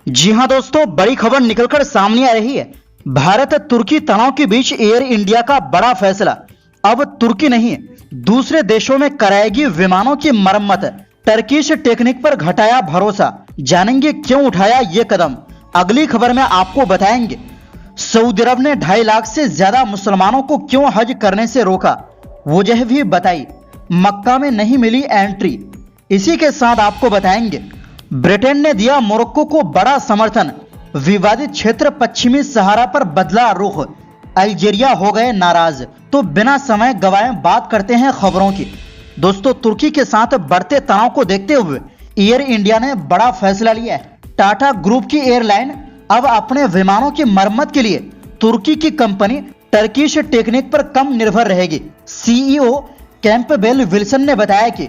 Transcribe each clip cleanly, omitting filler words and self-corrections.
जी हां दोस्तों, बड़ी खबर निकलकर सामने आ रही है। भारत तुर्की तनाव के बीच एयर इंडिया का बड़ा फैसला। अब तुर्की नहीं, दूसरे देशों में कराएगी विमानों की मरम्मत। टर्किश टेक्निक पर घटाया भरोसा। जानेंगे क्यों उठाया ये कदम, अगली खबर में आपको बताएंगे। सऊदी अरब ने 2.5 लाख से ज्यादा मुसलमानों को क्यों हज करने से रोका, वजह भी बताई। मक्का में नहीं मिली एंट्री, इसी के साथ आपको बताएंगे। ब्रिटेन ने दिया मोरक्को को बड़ा समर्थन। विवादित क्षेत्र पश्चिमी सहारा पर बदला रुख। अल्जीरिया हो गए नाराज। तो बिना समय गवाए बात करते हैं खबरों की। दोस्तों, तुर्की के साथ बढ़ते तनाव को देखते हुए एयर इंडिया ने बड़ा फैसला लिया है। टाटा ग्रुप की एयरलाइन अब अपने विमानों की मरम्मत के लिए तुर्की की कंपनी टर्किश टेक्निक पर कम निर्भर रहेगी। सीईओ कैंपबेल विल्सन ने बताया कि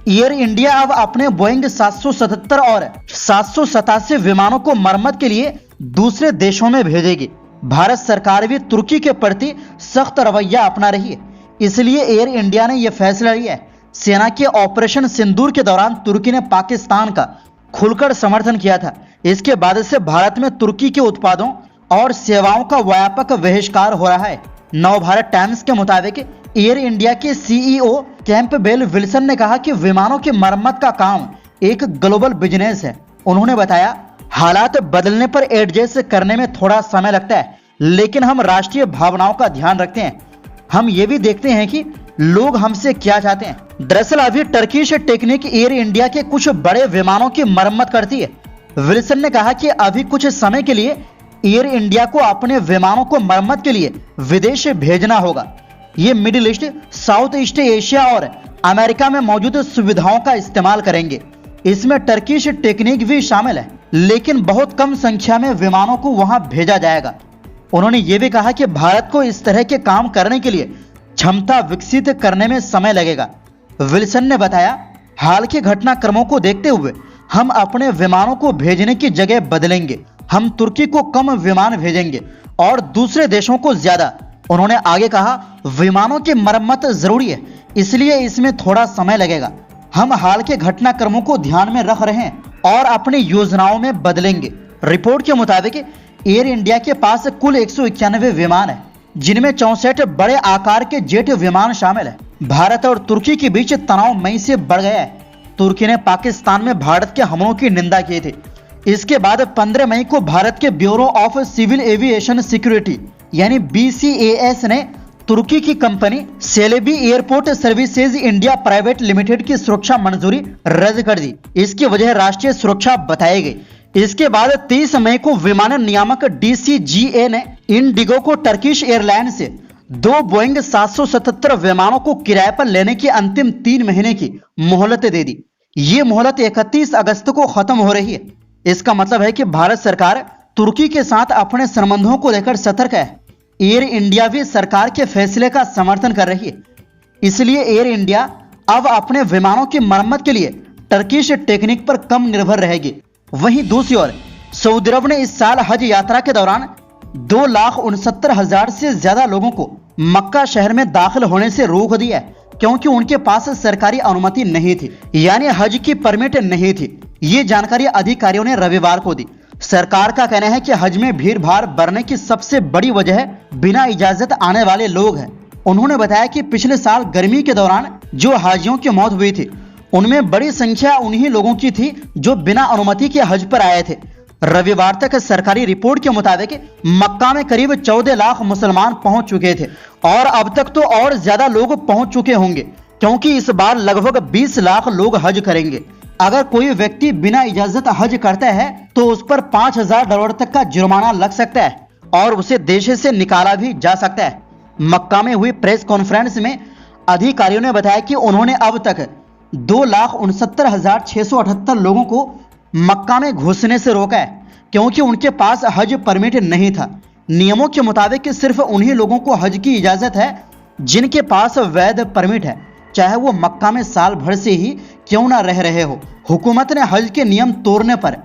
एयर इंडिया अब अपने बोइंग 777 और 787 विमानों को मरम्मत के लिए दूसरे देशों में भेजेगी। भारत सरकार भी तुर्की के प्रति सख्त रवैया अपना रही है, इसलिए एयर इंडिया ने यह फैसला लिया है। सेना के ऑपरेशन सिंदूर के दौरान तुर्की ने पाकिस्तान का खुलकर समर्थन किया था। इसके बाद से भारत में तुर्की के उत्पादों और सेवाओं का व्यापक बहिष्कार हो रहा है। नवभारत टाइम्स के मुताबिक एयर इंडिया के सीईओ कैंपबेल विल्सन ने कहा कि विमानों की मरम्मत का काम एक ग्लोबल बिजनेस है। उन्होंने बताया, हालात बदलने पर एडजस्ट करने में थोड़ा समय लगता है, लेकिन हम राष्ट्रीय भावनाओं का ध्यान रखते हैं। हम ये भी देखते हैं कि लोग हमसे क्या चाहते हैं। दरअसल अभी टर्किश टेक्निक एयर इंडिया के कुछ बड़े विमानों की मरम्मत करती है। विल्सन ने कहा कि अभी कुछ समय के लिए एयर इंडिया को अपने विमानों को मरम्मत के लिए विदेश भेजना होगा। ये middle east, south east Asia और अमेरिका में मौजूद सुविधाओं का इस्तेमाल करेंगे। इसमें टर्किश टेक्निक भी शामिल है, लेकिन बहुत कम संख्या में विमानों को वहां भेजा जाएगा। उन्होंने ये भी कहा कि भारत को इस तरह के काम करने के लिए क्षमता विकसित करने में समय लगेगा। विल्सन ने बताया, हाल के घटनाक्रमों को देखते हुए हम अपने विमानों को भेजने की जगह बदलेंगे। हम तुर्की को कम विमान भेजेंगे और दूसरे देशों को ज्यादा। उन्होंने आगे कहा, विमानों की मरम्मत जरूरी है, इसलिए इसमें थोड़ा समय लगेगा। हम हाल के घटनाक्रमों को ध्यान में रख रहे हैं और अपनी योजनाओं में बदलेंगे। रिपोर्ट के मुताबिक एयर इंडिया के पास कुल 191 विमान है, जिनमें 64 बड़े आकार के जेट विमान शामिल है। भारत और तुर्की के बीच तनाव मई से बढ़ गया है। तुर्की ने पाकिस्तान में भारत के हमलों की निंदा की थी। इसके बाद 15 मई को भारत के bureau of civil aviation security यानी BCAS ने तुर्की की कंपनी Celebi airport services India private limited की सुरक्षा मंजूरी रद्द कर दी। इसकी वजह राष्ट्रीय सुरक्षा बताई गई। इसके बाद 30 मई को विमानन नियामक DCGA ने इंडिगो को टर्किश एयरलाइन से 2 बोइंग 777 विमानों को किराए पर लेने की अंतिम 3 महीने की मोहलत दे दी। ये मोहलत 31 अगस्त को खत्म हो रही है। इसका मतलब है कि भारत सरकार तुर्की के साथ अपने संबंधों को लेकर सतर्क है। एयर इंडिया भी सरकार के फैसले का समर्थन कर रही है, इसलिए एयर इंडिया अब अपने विमानों की मरम्मत के लिए टर्किश टेक्निक पर कम निर्भर रहेगी। वहीं दूसरी ओर सऊदी अरब ने इस साल हज यात्रा के दौरान 2,69,000 से ज्यादा लोगों को मक्का शहर में दाखिल होने से रोक दिया है, क्योंकि उनके पास सरकारी अनुमति नहीं थी, यानी हज की परमिट नहीं थी। ये जानकारी अधिकारियों ने रविवार को दी। सरकार का कहना है कि हज में भीड़ भाड़ बढ़ने की सबसे बड़ी वजह बिना इजाजत आने वाले लोग हैं। उन्होंने बताया कि पिछले साल गर्मी के दौरान जो हाजियों की मौत हुई थी, उनमें बड़ी संख्या उन्हीं लोगों की थी जो बिना अनुमति के हज पर आए थे। रविवार तक सरकारी रिपोर्ट के मुताबिक मक्का में करीब 14 लाख मुसलमान पहुंच चुके थे और अब तक तो और ज्यादा लोग पहुंच चुके होंगे, क्योंकि इस बार लगभग 20 लाख लोग हज करेंगे। अगर कोई व्यक्ति बिना इजाजत हज करता है तो उस पर $5,000 तक का जुर्माना लग सकता है और उसे देश से निकाला भी जा सकता है। मक्का में हुई प्रेस कॉन्फ्रेंस में अधिकारियों ने बताया कि उन्होंने अब तक 2,69,678 लोगों को मक्का में घुसने से रोका है, क्योंकि उनके पास हज परमिट नहीं था। नियमों के मुताबिक सिर्फ उन्हीं लोगों को हज की इजाजत है जिनके पास वैध परमिट है, चाहे वो मक्का में साल भर से ही क्यों ना रह रहे हो। हुकूमत ने हज के नियम तोड़ने पर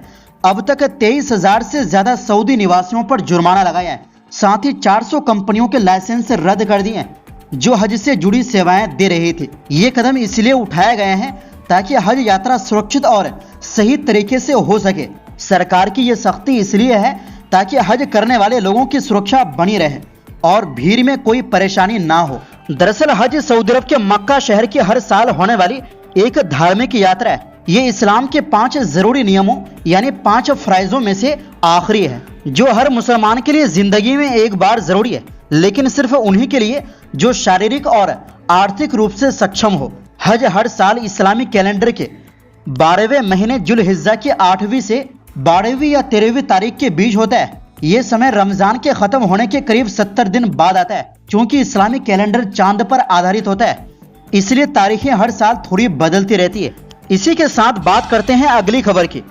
अब तक 23,000 से ज्यादा सऊदी निवासियों पर जुर्माना लगाया है। साथ ही 400 कंपनियों के लाइसेंस रद्द कर दिए हैं जो हज से जुड़ी सेवाएं दे रही थी। ये कदम इसलिए उठाए गए हैं ताकि हज यात्रा सुरक्षित और सही तरीके से हो सके। सरकार की ये सख्ती इसलिए है ताकि हज करने वाले लोगों की सुरक्षा बनी रहे और भीड़ में कोई परेशानी ना हो। दरअसल हज सऊदी अरब के मक्का शहर की हर साल होने वाली एक धार्मिक यात्रा है। ये इस्लाम के 5 जरूरी नियमों यानी 5 फराइजों में से आखिरी है, जो हर मुसलमान के लिए जिंदगी में एक बार जरूरी है, लेकिन सिर्फ उन्हीं के लिए जो शारीरिक और आर्थिक रूप से सक्षम हो। हज हर साल इस्लामी कैलेंडर के 12वें महीने जुल्हिज्जा की 8वीं से 12वीं या 13वीं तारीख के बीच होता है। ये समय रमजान के खत्म होने के करीब 70 दिन बाद आता है। क्योंकि इस्लामी कैलेंडर चांद पर आधारित होता है, इसलिए तारीखें हर साल थोड़ी बदलती रहती है। इसी के साथ बात करते हैं अगली खबर की।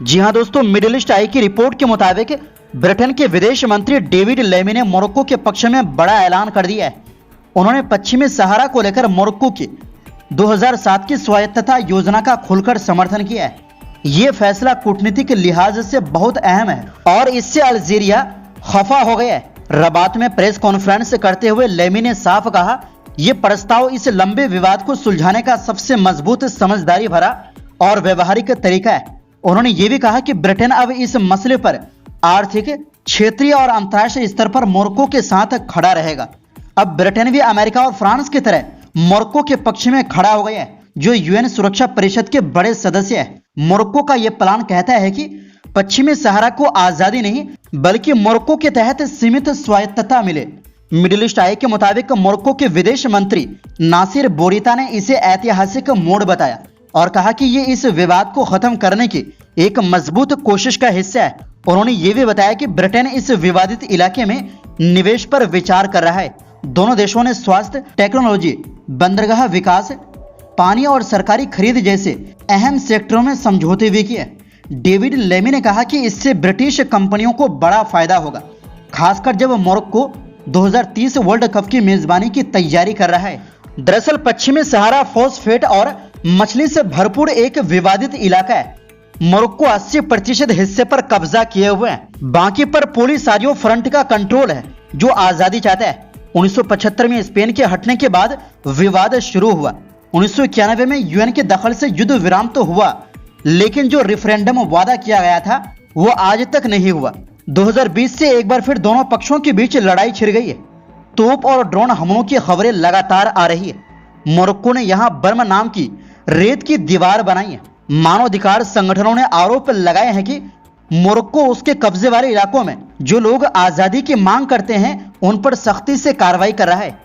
जी हां दोस्तों, मिडिल ईस्ट आई की रिपोर्ट के मुताबिक ब्रिटेन के विदेश मंत्री डेविड लेमी ने मोरक्को के पक्ष में बड़ा ऐलान कर दिया है। उन्होंने पश्चिमी सहारा को लेकर मोरक्को की 2007 की स्वायत्तता योजना का खुलकर समर्थन किया है। ये फैसला कूटनीतिक लिहाज से बहुत अहम है और इससे अल्जीरिया खफा हो गया है। रबात में प्रेस कॉन्फ्रेंस करते हुए लेमी ने साफ कहा, यह प्रस्ताव इस लंबे विवाद को सुलझाने का सबसे मजबूत, समझदारी भरा और व्यवहारिक तरीका है। उन्होंने ये भी कहा कि ब्रिटेन अब इस मसले पर आर्थिक, क्षेत्रीय और अंतर्राष्ट्रीय स्तर पर मोरक्को के साथ खड़ा रहेगा। अब ब्रिटेन भी अमेरिका और फ्रांस की तरह मोरक्को के पक्ष में खड़ा हो गया है, जो यूएन सुरक्षा परिषद के बड़े सदस्य है। मोरक्को का यह प्लान कहता है कि पश्चिमी सहारा को आजादी नहीं बल्कि मोरक्को के तहत सीमित स्वायत्तता मिले। मिडिल ईस्ट आई के मुताबिक मोरक्को के विदेश मंत्री नासिर बोरिता ने इसे ऐतिहासिक मोड़ बताया और कहा कि ये इस विवाद को खत्म करने की एक मजबूत कोशिश का हिस्सा है। उन्होंने ये भी बताया कि ब्रिटेन इस विवादित इलाके में निवेश पर विचार कर रहा है। दोनों देशों ने स्वास्थ्य, टेक्नोलॉजी, बंदरगाह विकास, पानी और सरकारी खरीद जैसे अहम सेक्टरों में समझौते भी किए। डेविड लेमी ने कहा कि इससे ब्रिटिश कंपनियों को बड़ा फायदा होगा, खासकर जब मोरक्को 2030 वर्ल्ड कप की मेजबानी की तैयारी कर रहा है। दरअसल पश्चिमी सहारा फॉस्फेट और मछली से भरपूर एक विवादित इलाका है। मोरक्को 80% हिस्से पर कब्जा किए हुए हैं, बाकी पर पोलिसारियो फ्रंट का कंट्रोल है जो आजादी चाहता है। 1975 में स्पेन के हटने के बाद विवाद शुरू हुआ। 1991 में यूएन के दखल से युद्ध विराम तो हुआ, लेकिन जो रेफरेंडम वादा किया गया था वो आज तक नहीं हुआ। 2020 से एक बार फिर दोनों पक्षों के बीच लड़ाई छिड़ गई है। तोप और ड्रोन हमलों की खबरें लगातार आ रही है। मोरक्को ने यहां बर्म नाम की रेत की दीवार बनाई है। मानवाधिकार संगठनों ने आरोप लगाए हैं कि मोरक्को उसके कब्जे वाले इलाकों में जो लोग आजादी की मांग करते हैं उन पर सख्ती से कार्रवाई कर रहा है।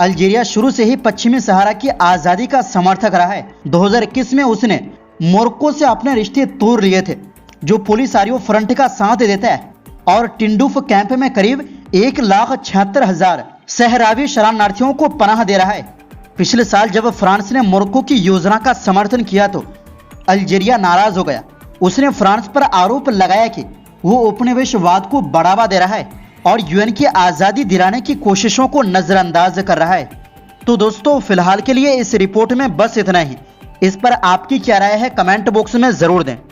अल्जीरिया शुरू से ही पश्चिमी सहारा की आजादी का समर्थक रहा है। 2021 में उसने मोरक्को से अपने रिश्ते तोड़ लिए थे, जो पोलिसारियो फ्रंट का साथ देता है और टिंडुफ कैंप में करीब 1,76,000 सहरावी शरणार्थियों को पनाह दे रहा है। पिछले साल जब फ्रांस ने मोरक्को की योजना का समर्थन किया तो अल्जीरिया नाराज हो गया। उसने फ्रांस पर आरोप लगाया कि वो उपनिवेशवाद को बढ़ावा दे रहा है और यूएन की आजादी दिलाने की कोशिशों को नजरअंदाज कर रहा है। तो दोस्तों फिलहाल के लिए इस रिपोर्ट में बस इतना ही। इस पर आपकी क्या राय है कमेंट बॉक्स में जरूर दें।